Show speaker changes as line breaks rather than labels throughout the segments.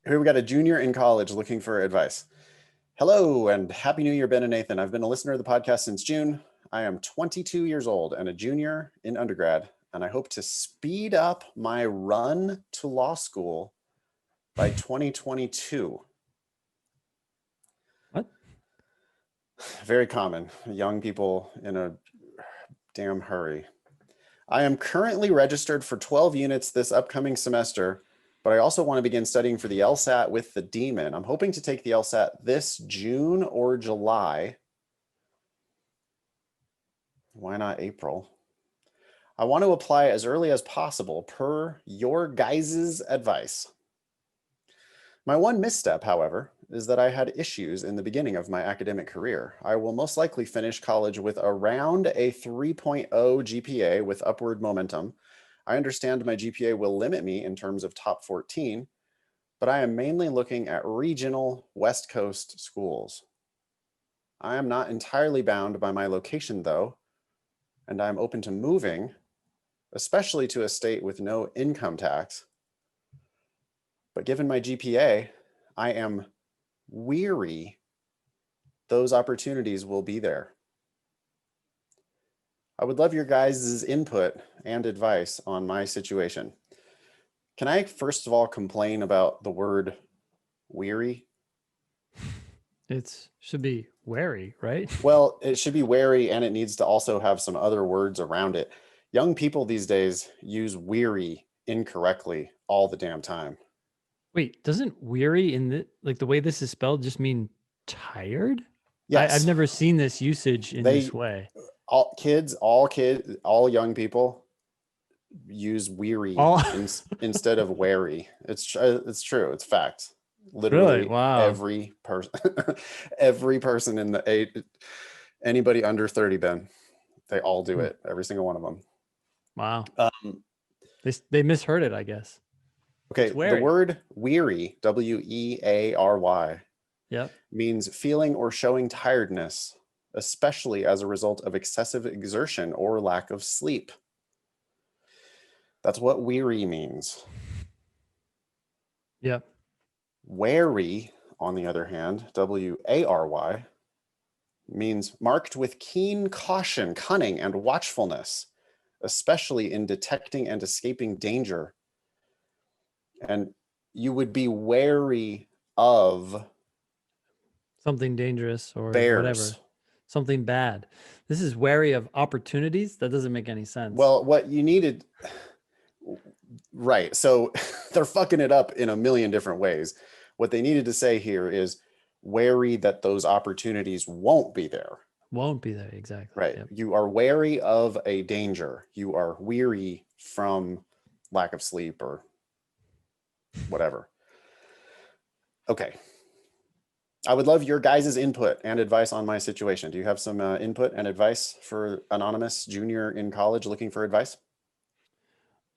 Here we got a junior in college looking for advice. Hello and happy new year, Ben and Nathan. I've been a listener of the podcast since June. I am 22 years old and a junior in undergrad, and I hope to speed up my run to law school by 2022.
What?
Very common. Young people in a damn hurry. I am currently registered for 12 units this upcoming semester, but I also want to begin studying for the LSAT with the Demon. I'm hoping to take the LSAT this June or July. Why not April? I want to apply as early as possible per your guys' advice. My one misstep, however, is that I had issues in the beginning of my academic career. I will most likely finish college with around a 3.0 GPA with upward momentum. I understand my GPA will limit me in terms of top 14, but I am mainly looking at regional West Coast schools. I am not entirely bound by my location though, and I'm open to moving, especially to a state with no income tax. But given my GPA, I am weary those opportunities will be there. I would love your guys' input and advice on my situation. Can I first of all complain about the word weary?
It should be wary, right?
Well, it should be wary, and it needs to also have some other words around it. Young people these days use weary incorrectly all the damn time.
Wait, doesn't weary in the way this is spelled just mean tired?
Yes.
I've never seen this usage in this way.
All young people use weary instead of wary. It's true. It's fact. Literally,
really? Wow.
every person in the anybody under 30, Ben, they all do it. Every single one of them.
Wow. They misheard it, I guess.
Okay, the word weary, W-E-A-R-Y,
yep,
means feeling or showing tiredness, especially as a result of excessive exertion or lack of sleep. That's what weary means.
Yep.
Wary, on the other hand, W-A-R-Y, means marked with keen caution, cunning, and watchfulness, especially in detecting and escaping danger. And you would be wary of
something dangerous or
bears.
Whatever. Something bad. This is wary of opportunities. That doesn't make any sense.
Well, what you needed, right. So they're fucking it up in a million different ways. What they needed to say here is wary that those opportunities won't be there.
Won't be there, exactly.
Right. Yep. You are wary of a danger. You are weary from lack of sleep or whatever. Okay. I would love your guys' input and advice on my situation. Do you have some input and advice for anonymous junior in college looking for advice?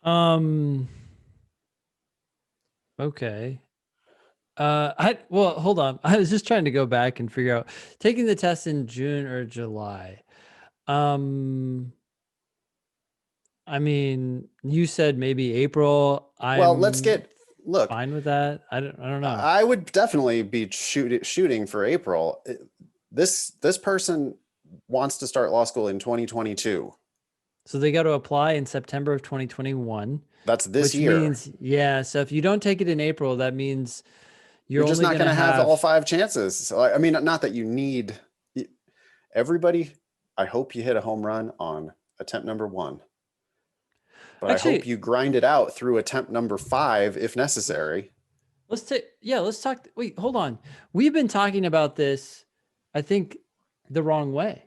Okay. Well, hold on. I was just trying to go back and figure out taking the test in June or July. I mean, you said maybe April.
Well, let's look
fine with that. I don't know.
I would definitely be shooting for April. This person wants to start law school in 2022.
So they got to apply in September of 2021.
That's this year.
Means, yeah. So if you don't take it in April, that means you're
just
only
not going to have all 5 chances. So I mean, not that you need everybody. I hope you hit a home run on attempt number 1. But actually, I hope you grind it out through attempt number 5 if necessary.
Let's talk. Wait, hold on. We've been talking about this, I think, the wrong way.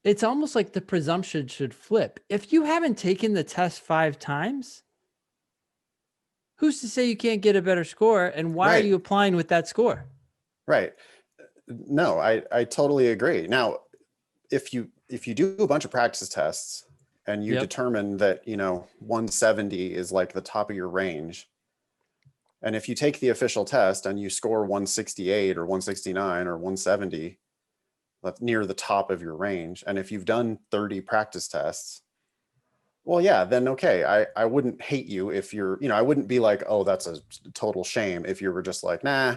It's almost like the presumption should flip. If you haven't taken the test 5 times, who's to say you can't get a better score? And why are you applying with that score?
Right. No, I totally agree. Now, if you do a bunch of practice tests and you determine that, 170 is like the top of your range, and if you take the official test and you score 168 or 169 or 170, that's near the top of your range. And if you've done 30 practice tests Well, yeah, then okay. I wouldn't hate you if you're, I wouldn't be like, oh, that's a total shame if you were just like, nah,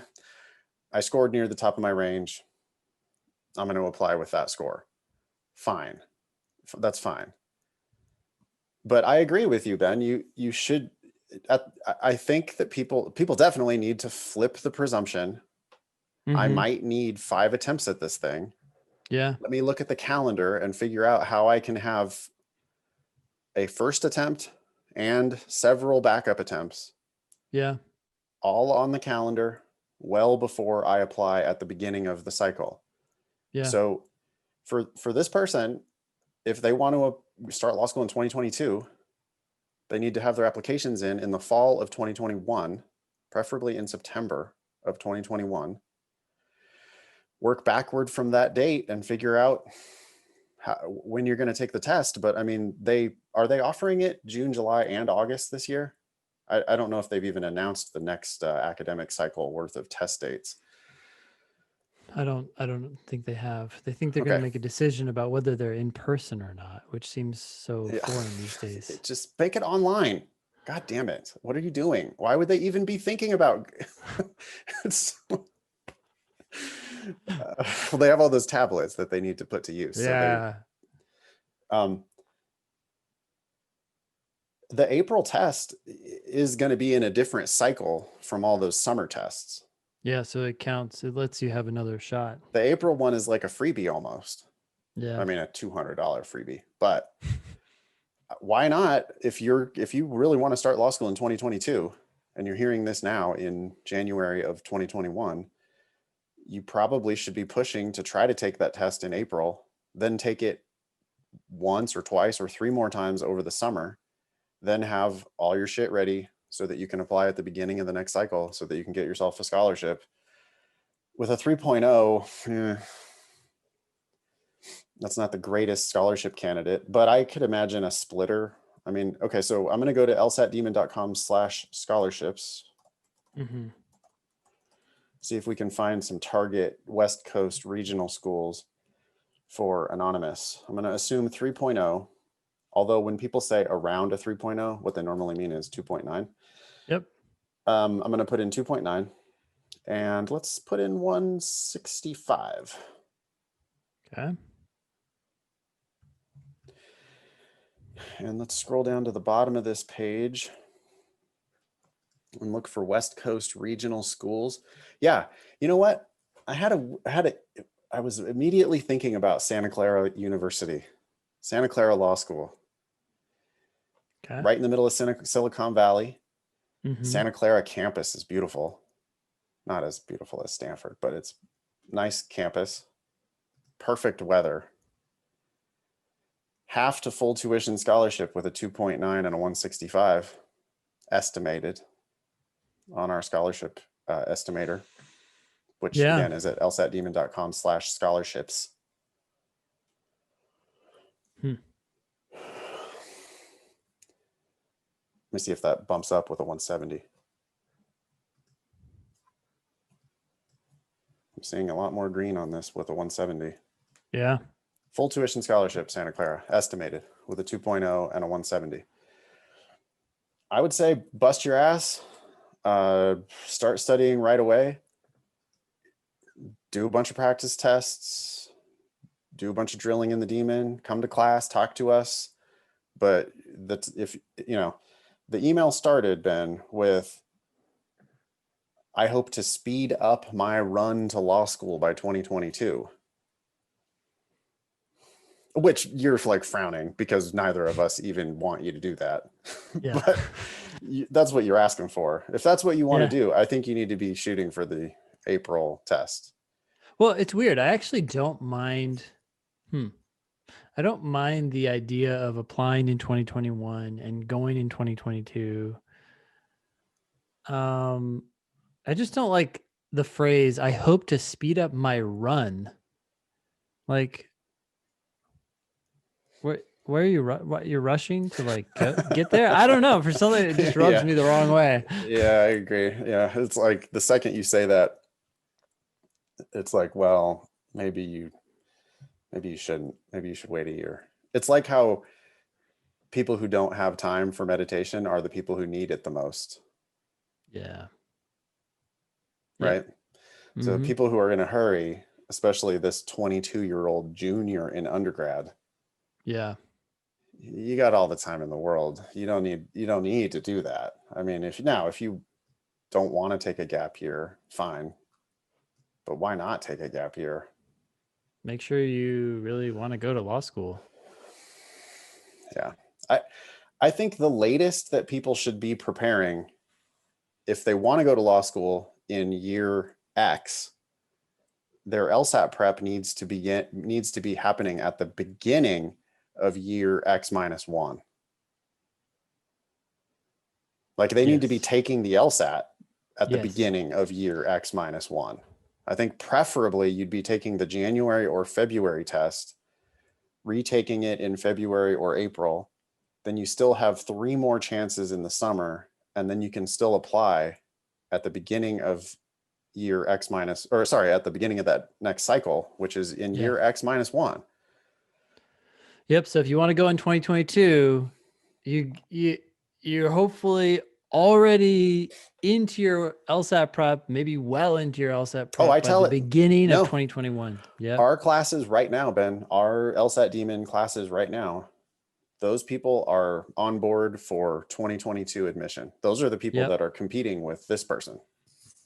I scored near the top of my range. I'm going to apply with that score. Fine. That's fine. But I agree with you, Ben. You should. I think that people definitely need to flip the presumption. I
Mm-hmm.
might need 5 attempts at this thing.
Yeah.
Let me look at the calendar and figure out how I can have a first attempt and several backup attempts
Yeah.
all on the calendar well before I apply at the beginning of the cycle.
Yeah.
So for this person, if they want to start law school in 2022, they need to have their applications in the fall of 2021, preferably in September of 2021. Work backward from that date and figure out when you're going to take the test. But I mean, are they offering it June, July, and August this year? I don't know if they've even announced the next academic cycle worth of test dates.
I don't think they have. They think they're going to
Okay.
make a decision about whether they're in person or not, which seems so
Yeah.
foreign these days.
Just make it online. God damn it. What are you doing? Why would they even be thinking about well, they have all those tablets that they need to put to use.
Yeah.
So the April test is going to be in a different cycle from all those summer tests.
Yeah, so it counts. It lets you have another shot.
The April one is like a freebie almost.
Yeah.
I mean, a $200 freebie, but why not? If you really want to start law school in 2022 and you're hearing this now in January of 2021, you probably should be pushing to try to take that test in April, then take it once or twice or 3 more times over the summer, then have all your shit ready so that you can apply at the beginning of the next cycle so that you can get yourself a scholarship. With a 3.0, that's not the greatest scholarship candidate, but I could imagine a splitter. I mean, okay, so I'm going to go to lsatdemon.com/scholarships.
Mm-hmm.
See if we can find some target West Coast regional schools for anonymous. I'm going to assume 3.0, although when people say around a 3.0, what they normally mean is 2.9.
Yep.
I'm going to put in 2.9 and let's put in 165.
Okay.
And let's scroll down to the bottom of this page and look for West Coast regional schools. Yeah, you know what? I was immediately thinking about Santa Clara University, Santa Clara Law School,
Okay.
right in the middle of Silicon Valley.
Mm-hmm.
Santa Clara campus is beautiful. Not as beautiful as Stanford, but it's nice campus. Perfect weather. Half to full tuition scholarship with a 2.9 and a 165 estimated on our scholarship estimator, which again is at lsatdemon.com/scholarships. Let me see if that bumps up with a 170. I'm seeing a lot more green on this with a 170.
Yeah.
Full tuition scholarship, Santa Clara, estimated with a 2.0 and a 170. I would say bust your ass, start studying right away, do a bunch of practice tests, do a bunch of drilling in the Demon, come to class, talk to us. But that's if the email started, Ben, with I hope to speed up my run to law school by 2022. Which you're like frowning because neither of us even want you to do that.
Yeah.
But that's what you're asking for. If that's what you want
Yeah.
to do, I think you need to be shooting for the April test.
Well, it's weird. I actually don't mind. I don't mind the idea of applying in 2021 and going in 2022. I just don't like the phrase, I hope to speed up my run. Like, where are you? What you're rushing to like get there? I don't know. For something, it just rubs me the wrong way.
Yeah, I agree. Yeah, it's like the second you say that, it's like, well, maybe you shouldn't. Maybe you should wait a year. It's like how people who don't have time for meditation are the people who need it the most,
Yeah. Yep.
right? So
Mm-hmm.
people who are in a hurry, especially this 22-year-old junior in undergrad,
Yeah.
you got all the time in the world. You don't need to do that. I mean, if you don't want to take a gap year, fine. But why not take a gap year?
Make sure you really want to go to law school.
Yeah. I think the latest that people should be preparing, if they want to go to law school in year X, their LSAT prep needs to be happening at the beginning of year X minus one. Like they need to be
Yes.
taking the LSAT at the
Yes.
beginning of year X minus one. I think preferably you'd be taking the January or February test, retaking it in February or April. Then you still have 3 more chances in the summer, and then you can still apply at the beginning of year X minus, or sorry, at the beginning of that next cycle, which is in
Yeah.
year X minus one.
Yep. So if you want to go in 2022, you're hopefully already into your LSAT prep, maybe well into your LSAT
Oh, I
prep by
tell
the
it,
beginning of
no,
2021. Yep.
our classes right now, Ben, our LSAT Demon classes right now, those people are on board for 2022 admission. Those are the people
Yep.
that are competing with this person.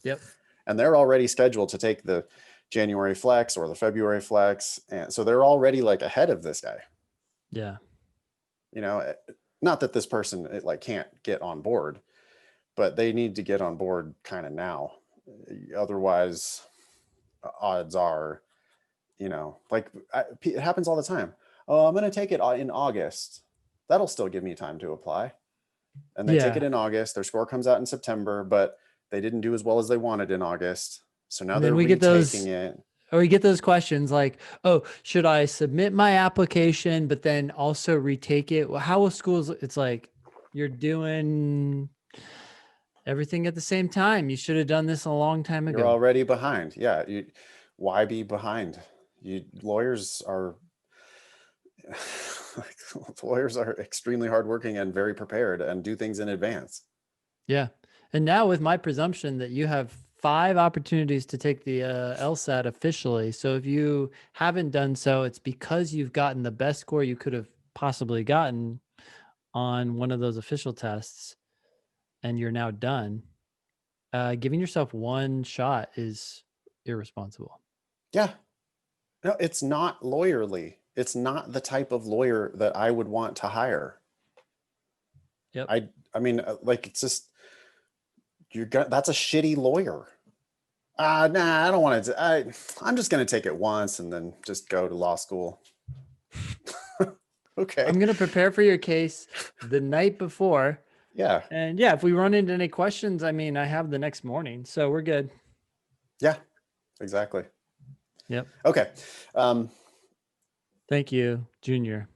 Yep.
And they're already scheduled to take the January flex or the February flex. And so they're already like ahead of this guy.
Yeah.
You know, not that this person like can't get on board, but they need to get on board kind of now. Otherwise, odds are, like it happens all the time. Oh, I'm going to take it in August. That'll still give me time to apply. And they take it
Yeah.
in August. Their score comes out in September, but they didn't do as well as they wanted in August. So now
And
they're
then we get
retaking
those,
it.
or we get those questions like, oh, should I submit my application, but then also retake it? Well, how will schools, it's like, you're doing everything at the same time. You should have done this a long time
You're
ago.
already behind. Yeah. Why be behind? Lawyers are extremely hardworking and very prepared and do things in advance.
Yeah. And now with my presumption that you have 5 opportunities to take the LSAT officially. So if you haven't done so, it's because you've gotten the best score you could have possibly gotten on one of those official tests and you're now done. Giving yourself one shot is irresponsible.
Yeah. No, it's not lawyerly. It's not the type of lawyer that I would want to hire.
Yep.
I mean, like it's just that's a shitty lawyer. Nah, I don't want to. I'm just going to take it once and then just go to law school. Okay.
I'm going to prepare for your case the night before.
Yeah.
And yeah, if we run into any questions, I mean, I have the next morning, so we're good.
Yeah, exactly.
Yep.
Okay.
Thank you, Junior.